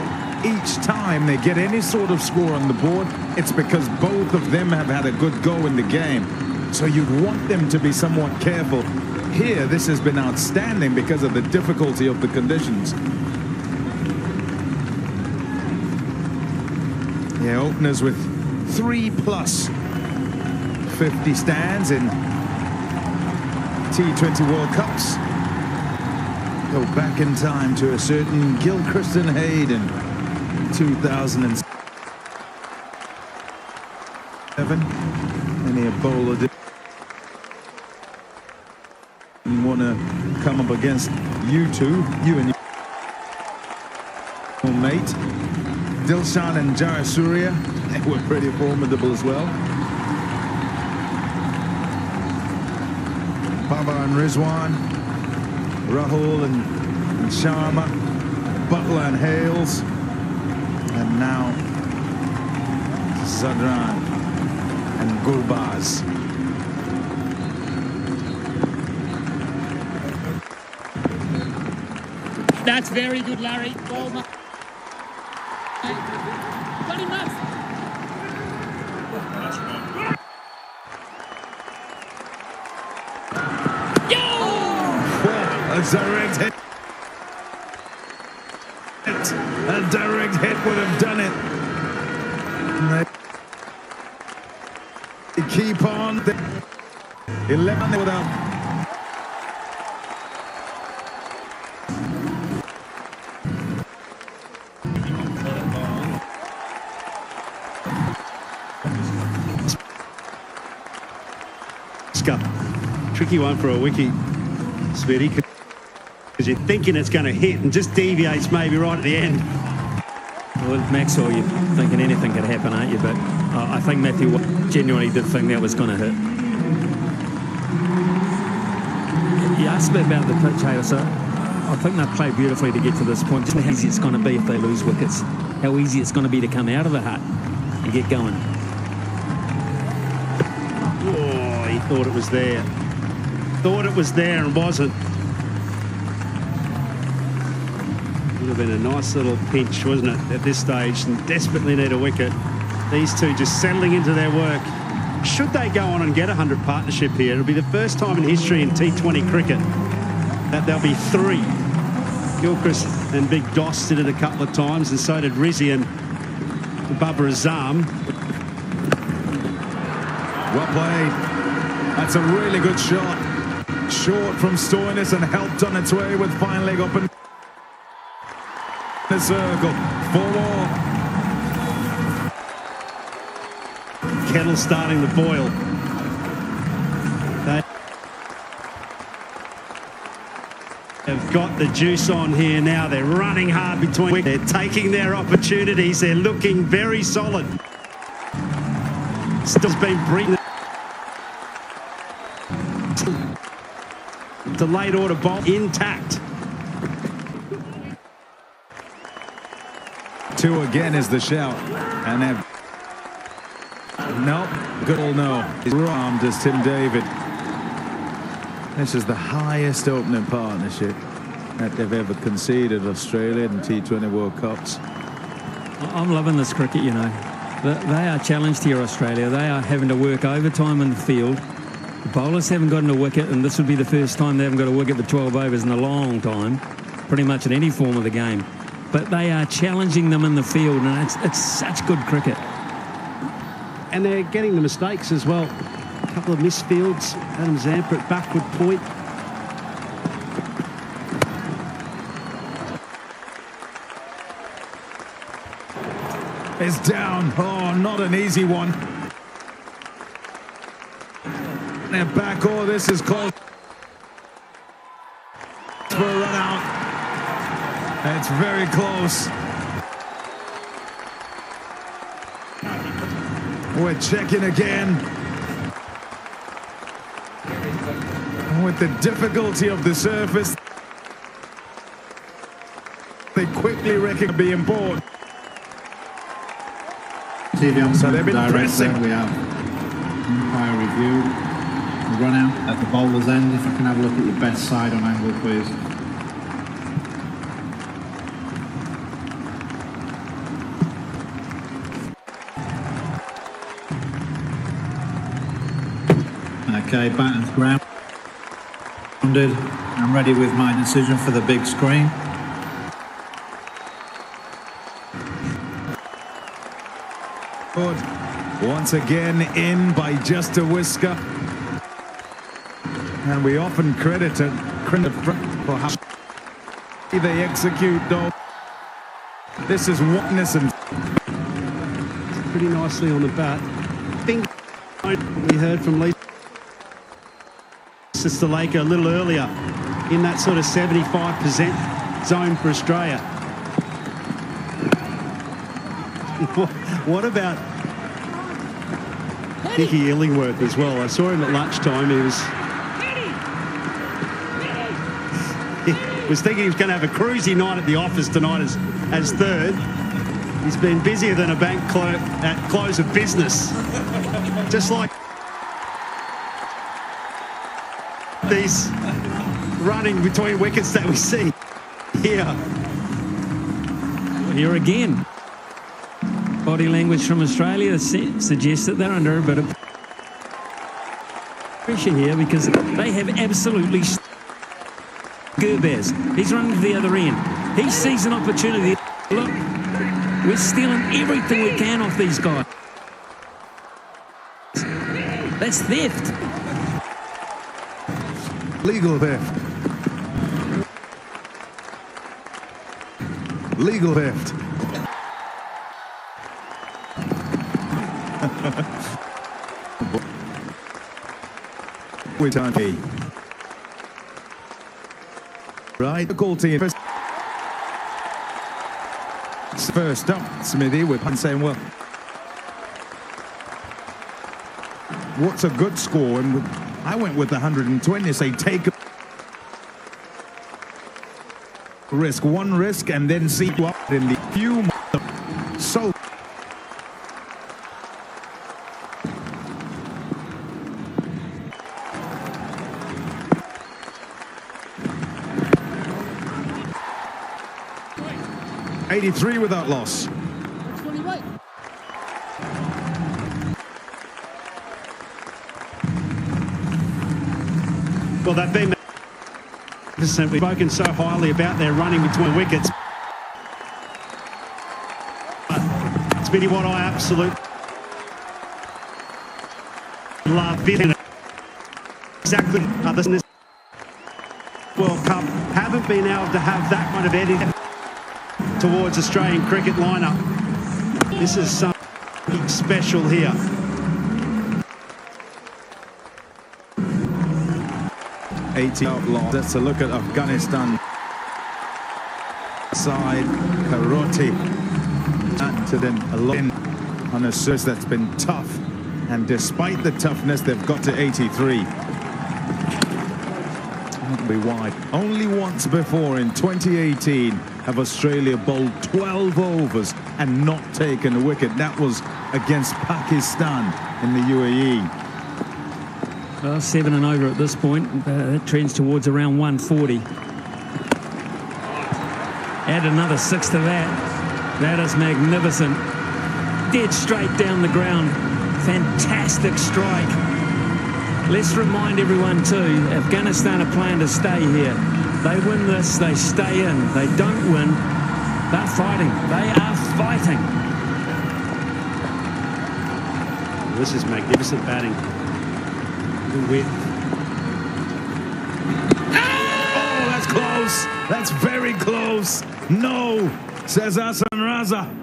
each time they get any sort of score on the board, it's because both of them have had a good go in the game. So you'd want them to be somewhat careful. Here, this has been outstanding because of the difficulty of the conditions. Yeah, openers with 3+ 50 stands in T20 World Cups. Go back in time to a certain Gilchristen Hayden, 2007. Any a bowler didn't want to come up against you two, you and your mate. Dilshan and Jayasuriya, they were pretty formidable as well. Baba and Rizwan, Rahul and Sharma, Butler and Hales, and now Zadran and Gurbaz. That's very good, Larry. Ball. A direct hit. A direct hit would have done it. And they keep on. 11 without. Tricky one for a wiki, Smitty, because you're thinking it's going to hit and just deviates maybe right at the end. Well, Maxwell, you're thinking anything could happen, aren't you? But I think Matthew genuinely did think that was going to hit. You asked me about the pitch, hey, so I think they've played beautifully to get to this point. Just how easy it's going to be if they lose wickets. How easy it's going to be to come out of the hut and get going. Oh, he thought it was there. Thought it was there and wasn't. Would have been a nice little pinch, wasn't it, at this stage, and desperately need a wicket. These two just settling into their work. Should they go on and get a 100 partnership here, it'll be the first time in history in T20 cricket that there'll be 3. Gilchrist and Big Doss did it a couple of times, and so did Rizzi and Babar Azam. Well played. That's a really good shot. Short from Stoinis and helped on its way with fine leg up in the circle. 4 more. Kettle starting to boil. They have got the juice on here now. They're running hard between. They're taking their opportunities. They're looking very solid. Still been breathing. The late order bowl intact. 2 again is the shout. And they've... Nope. Good old no. He's armed as Tim David. This is the highest opening partnership that they've ever conceded, Australia in T20 World Cups. I'm loving this cricket, you know. They are challenged here, Australia. They are having to work overtime in the field. The bowlers haven't gotten a wicket, and this would be the first time they haven't got a wicket for 12 overs in a long time, pretty much in any form of the game. But they are challenging them in the field, and it's such good cricket. And they're getting the mistakes as well. A couple of misfields. Adam Zampa at backward point. It's down. Oh, not an easy one. They're back. Oh, this is close for a run out. It's very close. We're checking again. With the difficulty of the surface, they quickly recognize being bored. So they've been pressing. We have umpire review. Run out at the bowler's end. If I can have a look at your best side on angle, please. Okay, batten's grounded. I'm ready with my decision for the big screen. Good. Once again in by just a whisker. And we often credit for how they execute, though. This is witness and Pretty nicely on the bat. We heard from Lee Sister-Laker a little earlier in that sort of 75% zone for Australia. What about Nicky Illingworth as well? I saw him at lunchtime. He was thinking he was going to have a cruisy night at the office tonight as third. He's been busier than a bank clerk at close of business. Just like these running between wickets that we see here. Here again. Body language from Australia suggests that they're under a bit of pressure here because they have absolutely Gerbaz. He's running to the other end. He sees an opportunity. Look, we're stealing everything we can off these guys. That's theft. Legal theft. Legal theft. With Tony. Right, difficulty. First up, Smithy with saying, well, what's a good score? And I went with the 120. Say take a risk, one risk, and then see what in the few. So. '83 without loss. Well, they've been magnificent. We've spoken so highly about their running between wickets. But, Smitty, what I absolutely love is exactly others in this World Cup haven't been able to have that kind of editing towards Australian cricket lineup. This is something special here. Outlaw. Let's a look at Afghanistan side. Karoti to them alone on a surface that's been tough, and despite the toughness, they've got to 83. That'll be wide. Only once before in 2018 have Australia bowled 12 overs and not taken a wicket. That was against Pakistan in the UAE. Well, 7 and over at this point. That trends towards around 140. Add another 6 to that. That is magnificent. Dead straight down the ground. Fantastic strike. Let's remind everyone too, Afghanistan are playing to stay here. They win this, they stay in. They don't win, they're fighting. They are fighting. This is magnificent batting. Oh, that's close. That's very close. No, says Hassan Raza.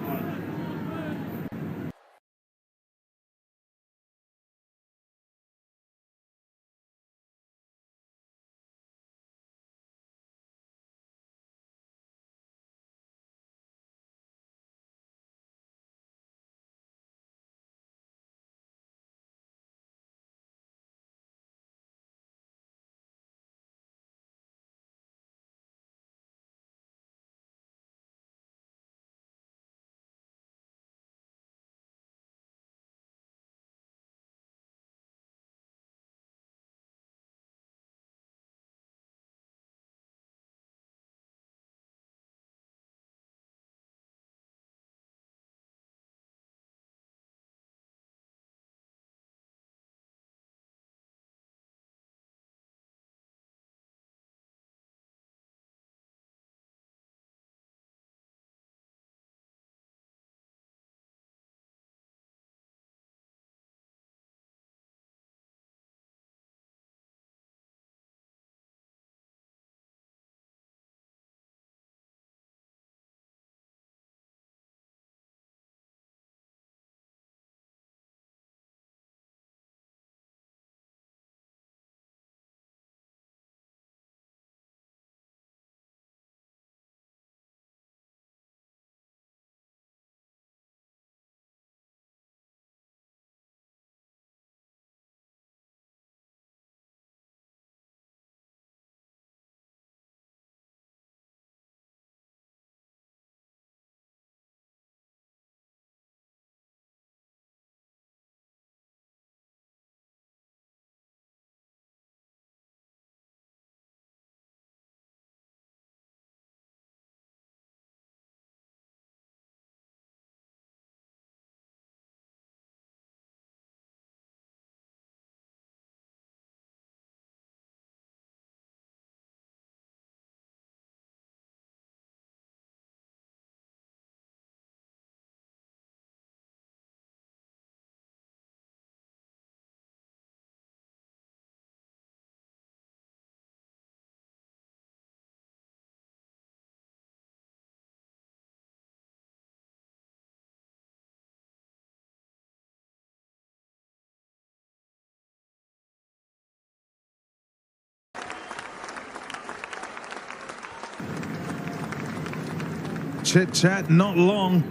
chit-chat, not long.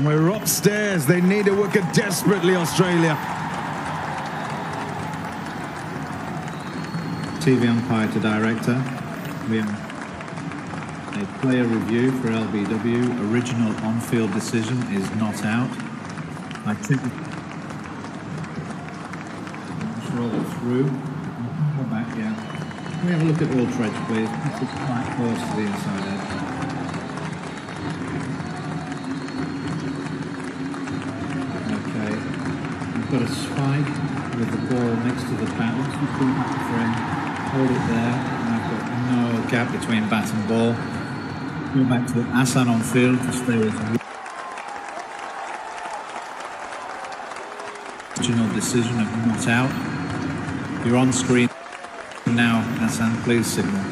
We're upstairs. They need a wicket desperately, Australia. TV umpire to director. We have a player review for LBW. Original on-field decision is not out. I think let's roll it through. Go back, yeah. Can we have a look at all threads, please? It's quite close to the inside edge. Okay. We've got a spike with the ball next to the bat. Once we pull back the frame, hold it there, and I've got no gap between bat and ball. Go back to Hassan on field to stay with him. Original decision of not out. You're on screen now, Hassan. Please signal.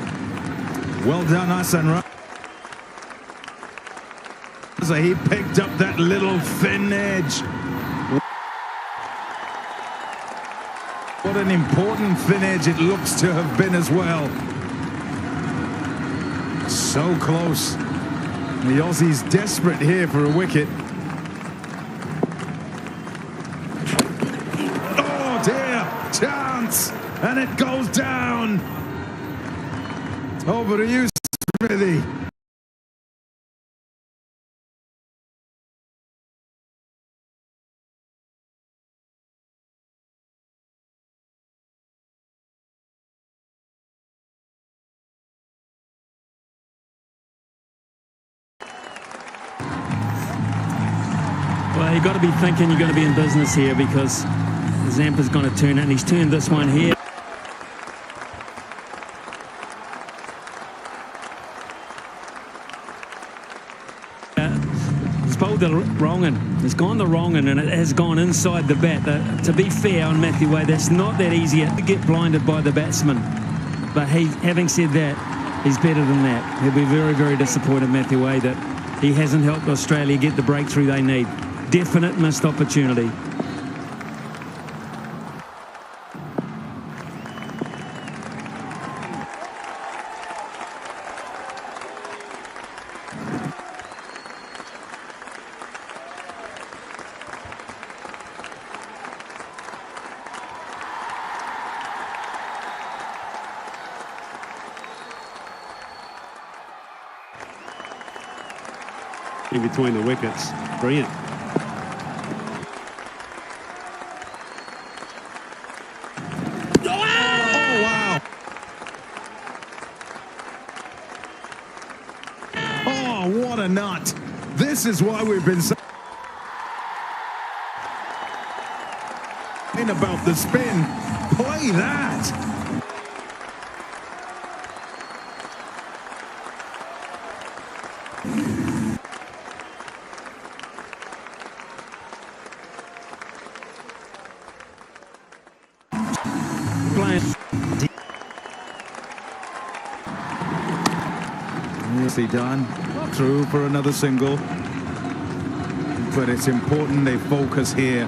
Well done, Hassan. So he picked up that little thin edge. What an important thin edge it looks to have been as well. So close. The Aussies desperate here for a wicket. Oh dear, chance, and it goes down. Over to you, Smithy. Well, you've got to be thinking you've got to be in business here, because Zampa's going to turn it, and he's turned this one here. He's bowled the wrong one. It's gone the wrong one, and it has gone inside the bat. To be fair on Matthew Wade, that's not that easy to get blinded by the batsman. But having said that, he's better than that. He'll be very, very disappointed, Matthew Wade, that he hasn't helped Australia get the breakthrough they need. Definite missed opportunity. In between the wickets. Brilliant. What a nut. This is why we've been saying about the spin. Play that. Nicely done. Through for another single. But it's important they focus here.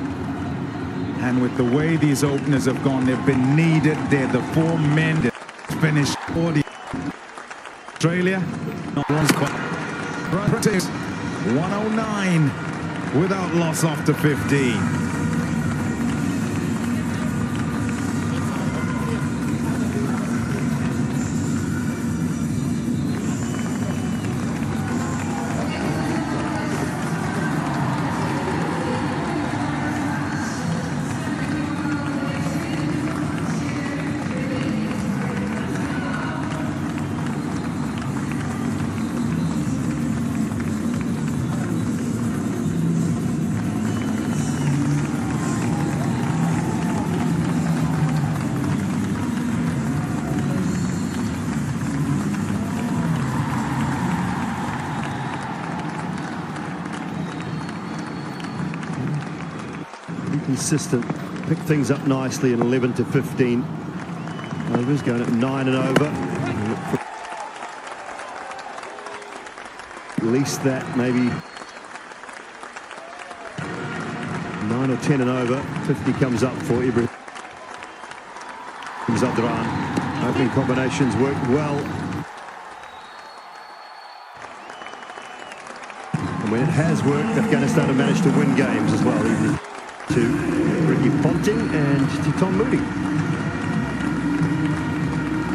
And with the way these openers have gone, they've been needed. They're the four men that finished 40. Australia. 109 without loss after 15. Consistent, pick things up nicely in 11 to 15 overs, going at 9 and over. At least that, maybe 9 or 10 and over. 50 comes up for Ibrahim Zadran. Opening combinations worked well. when it has worked, Afghanistan have managed to win games as well, even to Ricky Ponting and to Tom Moody.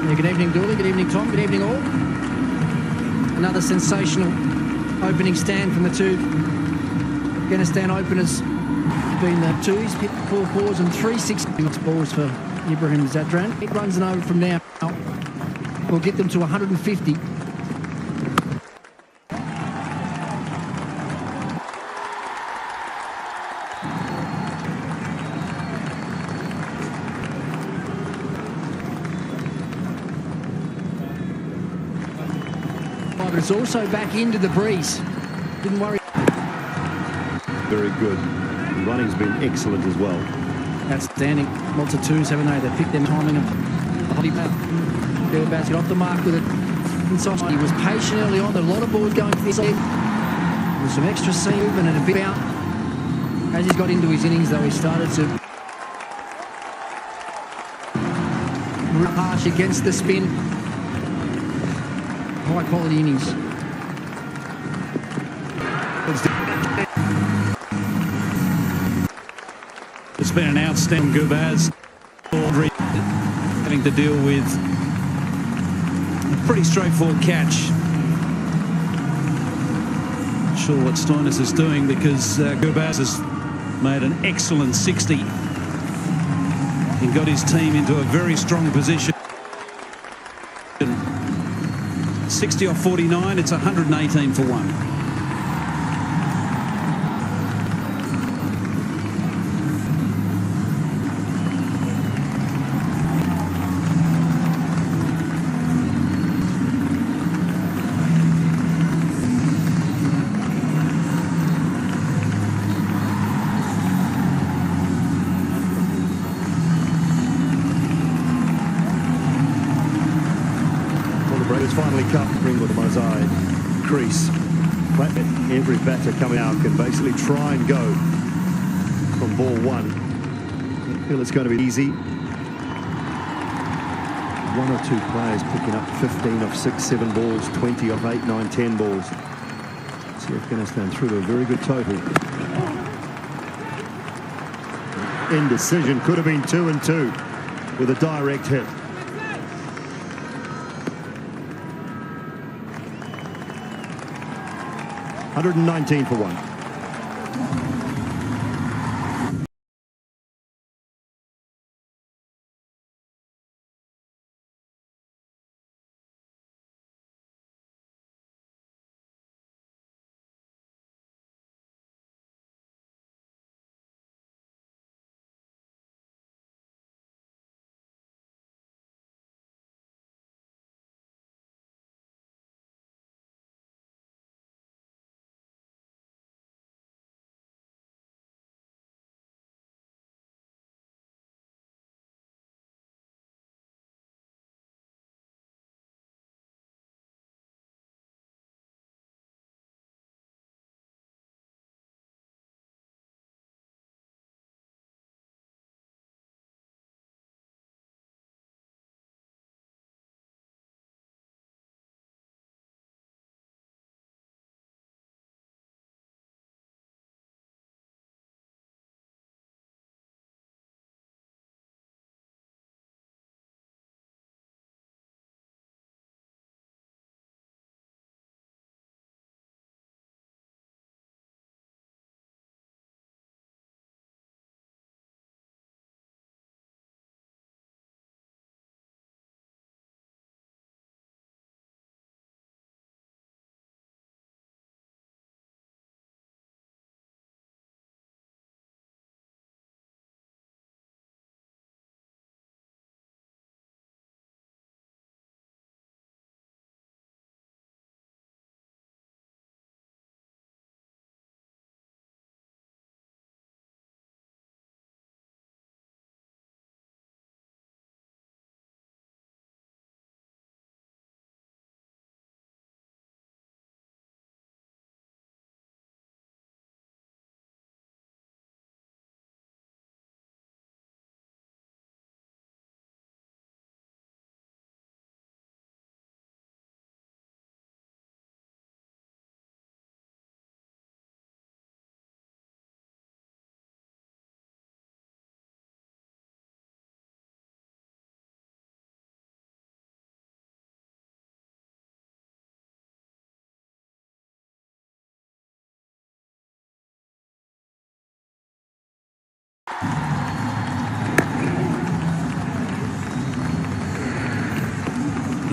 Yeah, good evening, Dooley. Good evening, Tom. Good evening, all. Another sensational opening stand from the two Afghanistan openers. Been the twos, hit 4 fours and 3 6 balls for Ibrahim Zadran. 8 runs and over from now will get them to 150. But it's also back into the breeze. Didn't worry. Very good. The running's been excellent as well. Outstanding. Lots of twos, haven't they? They picked them timing of the hottie bat. Bill Basket off the mark with it. Inside. He was patient early on. There were a lot of balls going to the end. With some extra seam movement and a bit out. As he's got into his innings, though, he started to harsh against the spin. High quality innings. It's been an outstanding Gurbaz. Having to deal with a pretty straightforward catch. Not sure what Stoinis is doing because Gurbaz has made an excellent 60 and got his team into a very strong position. 60 off 49, it's 118 for 1. Finally cut with the mosaic crease. Every batter coming out can basically try and go from ball 1. I feel it's going to be easy. 1 or 2 players picking up 15 off 6, 7 balls, 20 off 8, 9, 10 balls. See Afghanistan through to a very good total. Indecision, could have been 2 and 2 with a direct hit. 119 for 1.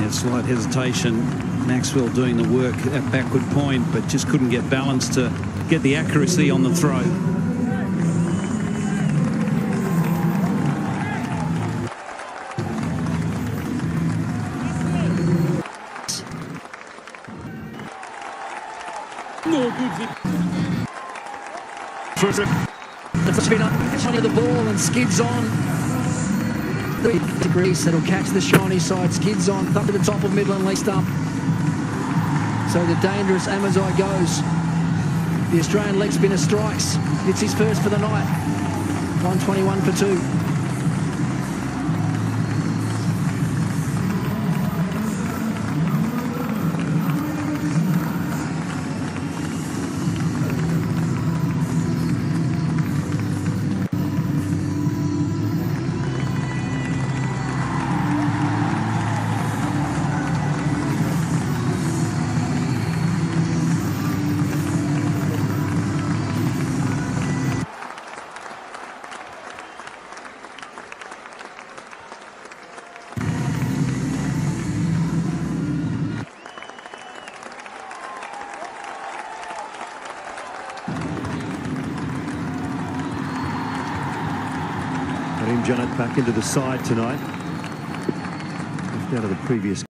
had slight hesitation. Maxwell doing the work at backward point, but just couldn't get balance to get the accuracy on the throw. The spinner of the ball and skids on. 3 degrees that'll catch the shiny side, skids on, up to the top of middle and leg stump. So the dangerous Amazai goes. The Australian leg spinner strikes. It's his first for the night. 121 for 2. Janet back into the side tonight. Left out of the previous.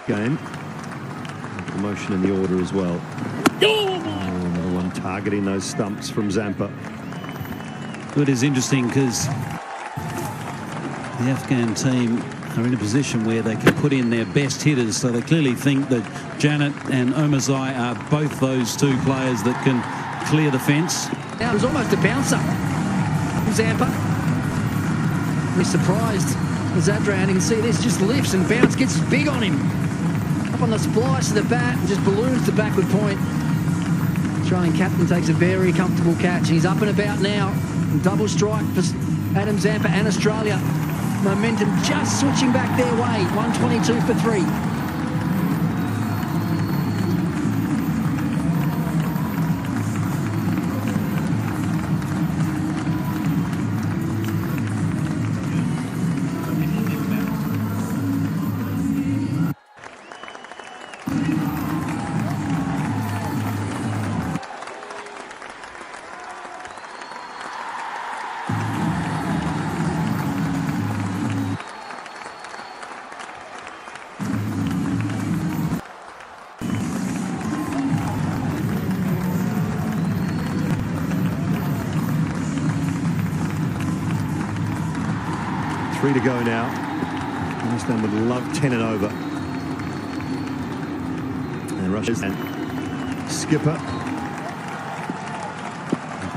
Game. Promotion in the order as well. Another one targeting those stumps from Zampa. It is interesting because the Afghan team are in a position where they can put in their best hitters, so they clearly think that Janet and Omazai are both those two players that can clear the fence. Now it was almost a bouncer from Zampa. He's surprised Zadran. You can see this just lifts and bounce, gets big on him. Up on the splice of the bat and just balloons to backward point. Australian captain takes a very comfortable catch. He's up and about now. Double strike for Adam Zampa and Australia. Momentum just switching back their way. 122 for 3. Three to go now. Afghanistan would love 10 and over. And Russia's and skipper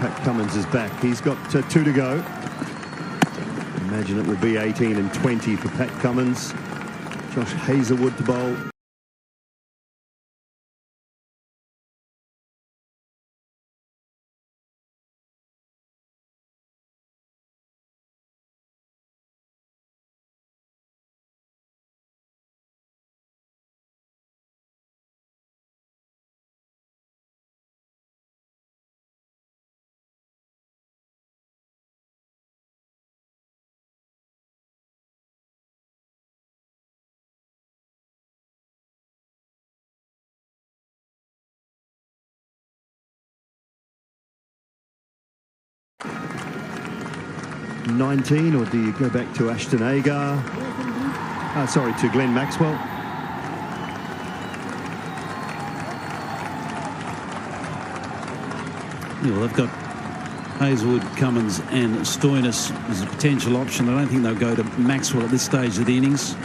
Pat Cummins is back. He's got 2 to go. Imagine it will be 18 and 20 for Pat Cummins. Josh Hazlewood to bowl. Or do you go back to Ashton Agar? Sorry, to Glenn Maxwell. Yeah, well, they've got Hazlewood, Cummins and Stoinis as a potential option. I don't think they'll go to Maxwell at this stage of the innings.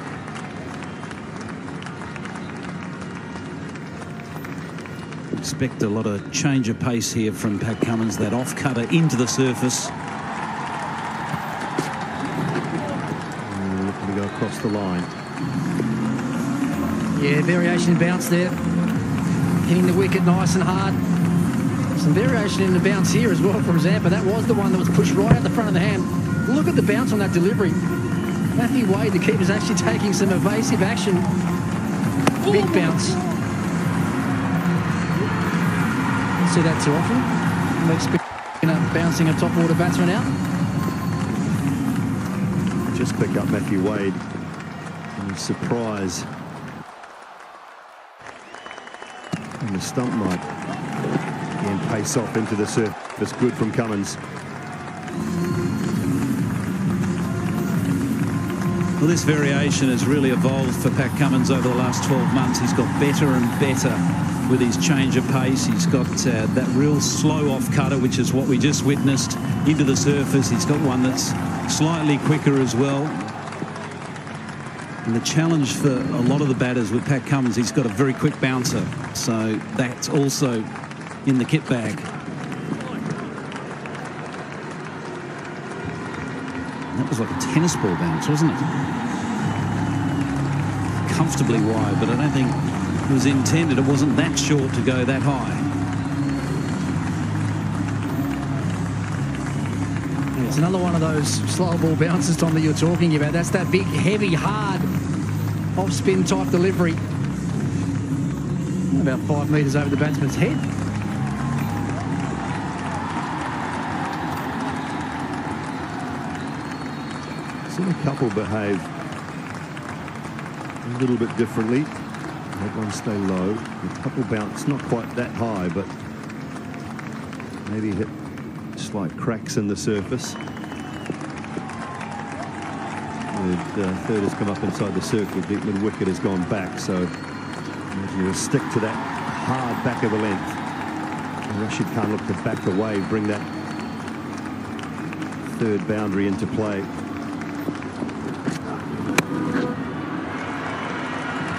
Expect a lot of change of pace here from Pat Cummins. That off cutter into the surface. Looking to go across the line. Yeah, variation in bounce there. Hitting the wicket nice and hard. Some variation in the bounce here as well from Zampa. That was the one that was pushed right out the front of the hand. Look at the bounce on that delivery. Matthew Wade, the keeper's actually taking some evasive action. Big bounce. Don't see that too often. Legs bouncing a top order batsman out. Just pick up Matthew Wade. And surprise. And the stump might again pace off into the surface. Good from Cummins. Well, this variation has really evolved for Pat Cummins over the last 12 months. He's got better and better with his change of pace. He's got that real slow off cutter, which is what we just witnessed, into the surface. He's got one that's slightly quicker as well. And the challenge for a lot of the batters with Pat Cummins, he's got a very quick bouncer. So that's also in the kit bag. That was like a tennis ball bounce, wasn't it? Comfortably wide, but I don't think it was intended. It wasn't that short to go that high. Yeah, it's another one of those slow ball bounces, Tom, that you're talking about. That's that big, heavy, hard off-spin type delivery. About 5 metres over the batsman's head. Seen a couple behave a little bit differently. That one stay low. A couple bounce, not quite that high, but maybe hit slight cracks in the surface. Third has come up inside the circle. Deep mid wicket has gone back, so imagine you'll stick to that hard back of the length. And Rashid Khan look to back away, bring that third boundary into play.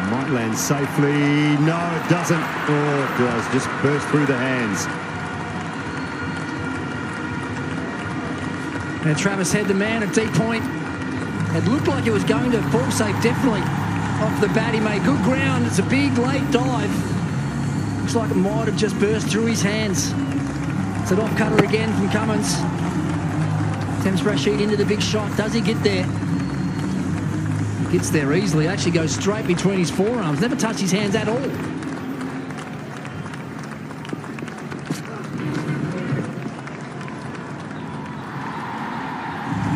Might land safely. No, it doesn't. Oh, it does. Just burst through the hands. And Travis Head, the man at deep point. It looked like it was going to fall safe, definitely. Off the bat, he made good ground. It's a big, late dive. Looks like it might have just burst through his hands. It's an off-cutter again from Cummins. Attempts Rashid into the big shot. Does he get there? Gets there easily. Actually goes straight between his forearms. Never touched his hands at all.